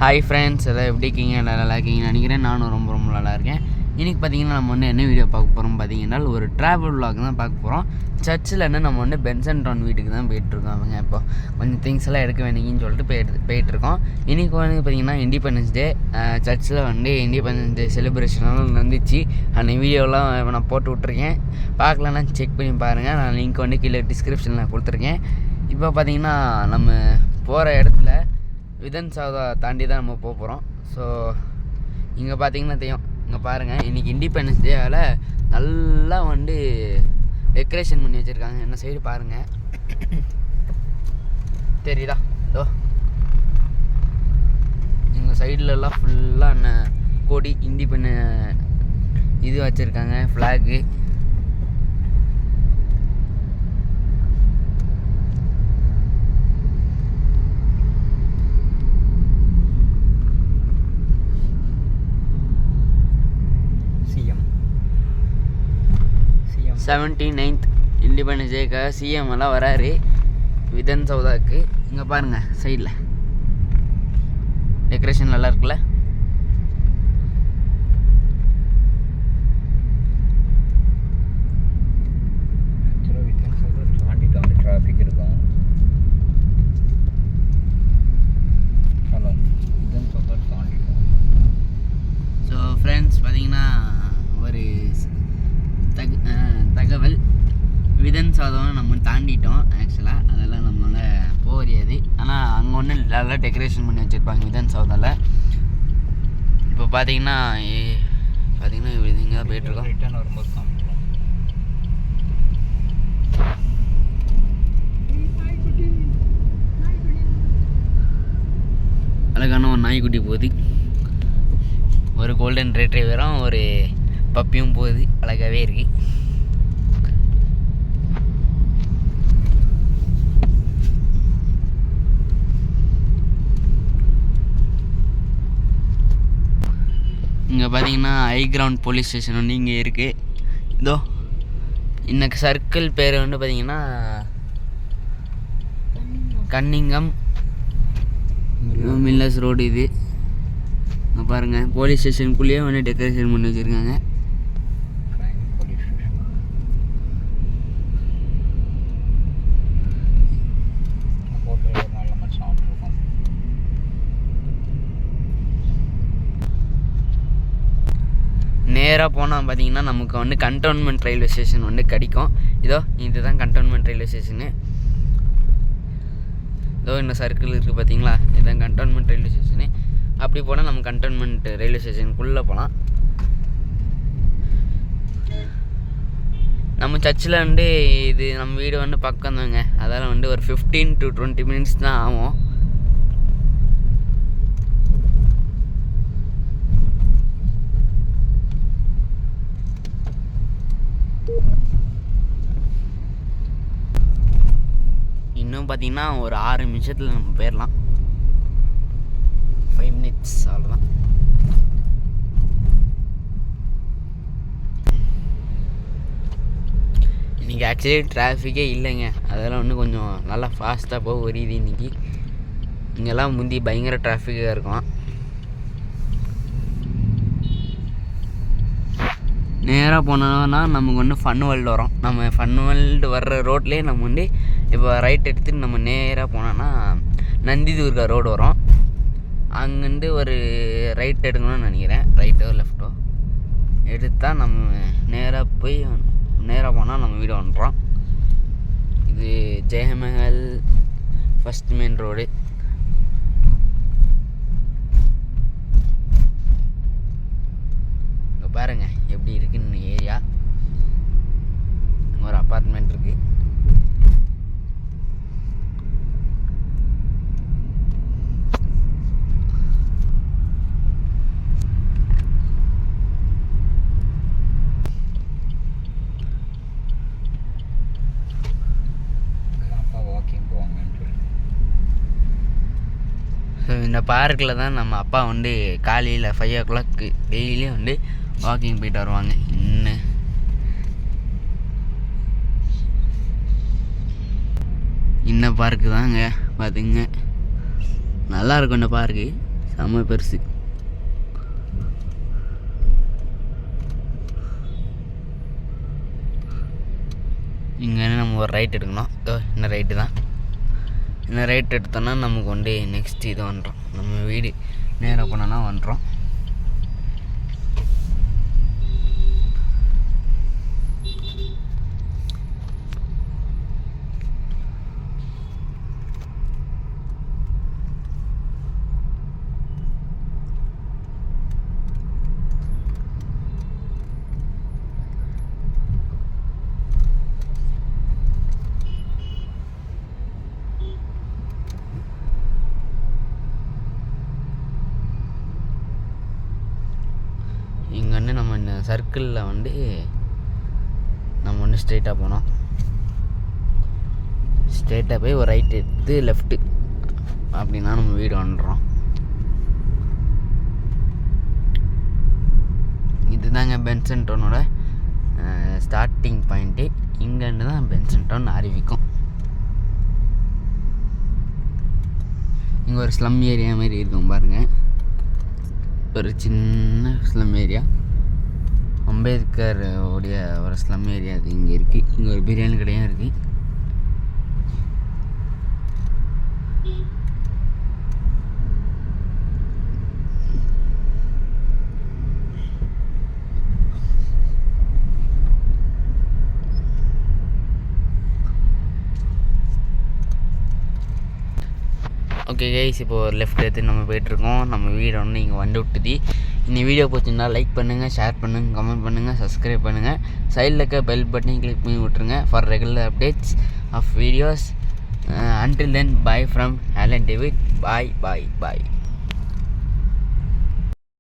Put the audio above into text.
Hi friends, எல்லாம் எப்படி இருக்கீங்க? நல்லா இருக்கீங்கன்னு நினைக்கிறேன். நானும் ரொம்ப ரொம்ப நல்லா இருக்கேன். இன்றைக்கி பார்த்தீங்கன்னா நம்ம என்ன வீடியோ பார்க்க போகிறோம் பார்த்தீங்கன்னா, ஒரு ட்ராவல் விலாக் தான் பார்க்க போகிறோம். சர்ச்சில் நம்ம பென்சன் டவுன் வீட்டுக்கு தான் போயிட்டுருக்கோம். அவங்க இப்போ கொஞ்சம் திங்ஸ் எல்லாம் எடுக்க வேண்டிங்கன்னு சொல்லிட்டு போயிட்டுருக்கோம். இன்றைக்கி பார்த்தீங்கன்னா இண்டிபெண்டன்ஸ் டே. சர்ச்சில் இண்டிபெண்டன்ஸ் டே செலிப்ரேஷன்லாம் நடந்துச்சு. அந்த வீடியோலாம் நான் போட்டு விட்ருக்கேன். பார்க்கலன்னா செக் பண்ணி பாருங்கள். நான் லிங்க் கீழே டிஸ்கிரிப்ஷனில் கொடுத்துருக்கேன். இப்போ பார்த்தீங்கன்னா நம்ம போகிற இடத்துல விதன் சௌதா தாண்டி தான் நம்ம போகிறோம். ஸோ இங்கே பார்த்தீங்கன்னா தெரியும், இங்கே பாருங்கள், இன்றைக்கி இண்டிபெண்டன்ஸ் டேவால் நல்லா டெக்கரேஷன் பண்ணி வச்சுருக்காங்க. என்ன சைடு பாருங்கள், தெரியுதா? இதோ எங்கள் சைட்லலாம் ஃபுல்லாக கொடி இண்டிபெண்டன்ட் இது வச்சுருக்காங்க, ஃப்ளாகு. CM 79th இண்டிபெண்டன்ஸ் டேக்காக சிஎம் எல்லாம் வராரு விதன் சௌதாவுக்கு. இங்கே பாருங்கள் சைடில் டெக்கரேஷன் நல்லா இருக்குல்ல. டிராஃபிக் இருக்கும். ஸோ ஃப்ரெண்ட்ஸ் பார்த்தீங்கன்னா ஒரு தகவல், விதன் சௌதாவை நம்ம தாண்டிட்டோம். ஆக்சுவலாக அதெல்லாம் நம்மளால் போக முடியாது. ஆனால் அங்கே ஒன்று நல்லா டெக்கரேஷன் பண்ணி வச்சுருப்பாங்க விதன் சௌதாவில். இப்போ பார்த்தீங்கன்னா இங்கே போயிட்டுருக்கோம். ரிட்டர்ன் வரும்போது காமிக்கிறோம். அழகான ஒரு நாய்க்குட்டி போகுது, ஒரு கோல்டன் ரெட்ரைவரும் ஒரு பப்பியும் போகுது. அழகாகவே இருக்கு. இங்கே பார்த்தீங்கன்னா ஹை கிரவுண்ட் போலீஸ் ஸ்டேஷன் இங்கே இருக்குது. இதோ இன்னைக்கு சர்க்கிள் பேர் பார்த்தீங்கன்னா கன்னிங்கம் மில்லர்ஸ் ரோடு. இது இங்கே பாருங்கள், போலீஸ் ஸ்டேஷனுக்குள்ளேயே டெக்கரேஷன் பண்ணி வச்சுருக்காங்க. நேராக போனால் பார்த்தீங்கன்னா நமக்கு கண்டோன்மெண்ட் ரயில்வே ஸ்டேஷன் கிடைக்கும். இதோ இதுதான் கண்டோன்மெண்ட் ரயில்வே ஸ்டேஷனு. இதோ இந்த சர்க்கிள் இருக்குது பார்த்தீங்களா, இதுதான் கண்டோன்மெண்ட் ரயில்வே ஸ்டேஷனு. அப்படி போனால் நம்ம கண்டோன்மெண்ட் ரயில்வே ஸ்டேஷனுக்குள்ளே போகலாம். நம்ம சர்ச்சில் இது நம்ம வீடு பக்கம் தாங்க. அதால் ஒரு 15 to 20 minutes தான் ஆகும். இன்னும் பார்த்தீங்கன்னா ஒரு 6 நிமிஷத்தில் நம்ம போயிடலாம். 5 minutes அவ்வளோதான். இன்றைக்கி ஆக்சுவலி டிராஃபிக்கே இல்லைங்க. அதெல்லாம் கொஞ்சம் நல்லா ஃபாஸ்ட்டாக போக வருது இன்றைக்கி. இங்கெல்லாம் முந்தி பயங்கர டிராஃபிக்காக இருக்கும். நேராக போனோன்னா நமக்கு ஃபன் வேர்ல்டு வரும். நம்ம ஃபன் வேர்ல்டு வர்ற ரோட்லேயே நம்ம இப்போ ரைட் எடுத்துட்டு நம்ம நேராக போனோன்னா நந்தி துர்கா ரோடு வரும். அங்கேருந்து ஒரு ரைட் எடுக்கணும்னு நினைக்கிறேன். ரைட்டோ லெஃப்ட்டோ எடுத்தால் நம்ம நேராக போனால் நம்ம வீடு வந்துடுறோம். இது ஜெயமஹல் ஃபஸ்ட் மெயின் ரோடு. இங்கே பாருங்கள் எப்படி இருக்குன்னு ஏரியா. ஒரு அப்பார்ட்மெண்ட் இருக்குது. இந்த பார்க்கில் தான் நம்ம அப்பா காலையில் 5 o'clock டெய்லியும் வாக்கிங் போயிட்டு வருவாங்க. இன்ன பார்க்கு தாங்க பார்த்துங்க. நல்லாயிருக்கும் இந்த பார்க்கு. செம்ம பெருசு. இங்கே நம்ம ஒரு ரைட் எடுக்கணும். இன்னும் ரைட்டு தான். இன்னும் ரைட் எடுத்தோன்னா நமக்கு வந்து நெக்ஸ்ட் இது வந்துடும். நம்ம வீடு நேராக போனோன்னா வந்துடும். இங்கே வந்து நம்ம இந்த சர்க்கிளில் வந்து நம்ம வந்து ஸ்ட்ரெயிட்டாக போனோம். ஸ்ட்ரெயிட்டாக போய் ஒரு ரைட் எடுத்து லெஃப்ட்டு அப்படின்னா நம்ம வீடு வந்துடுறோம். இதுதாங்க பென்சன் டவுனோட ஸ்டார்டிங் பாயிண்ட்டு. இங்கேருந்து தான் பென்சன் டவுன் ஆரம்பிக்கும். இங்கே ஒரு ஸ்லம் ஏரியா மாதிரி இருக்கும் பாருங்கள். ஒரு சின்ன ஸ்லம் ஏரியா, அம்பேத்கர் உடைய ஒரு ஸ்லம் ஏரியா அது இங்கே இருக்குது. இங்கே ஒரு பிரியாணி கடையும் இருக்குது. ஓகே கைஸ், இப்போது ஒரு லெஃப்ட் எடுத்து நம்ம போயிட்டுருக்கோம். நம்ம வீடு ஒன்று இங்கே வந்து விட்டுது. இந்த வீடியோ பிடிச்சிருந்தா லைக் பண்ணுங்கள், ஷேர் பண்ணுங்கள், கமெண்ட் பண்ணுங்கள், சப்ஸ்கிரைப் பண்ணுங்கள். சைடில் இருக்க பெல் பட்டனையும் கிளிக் பண்ணி விட்ருங்க for regular updates of videos. Until then, bye from Alan David. Bye.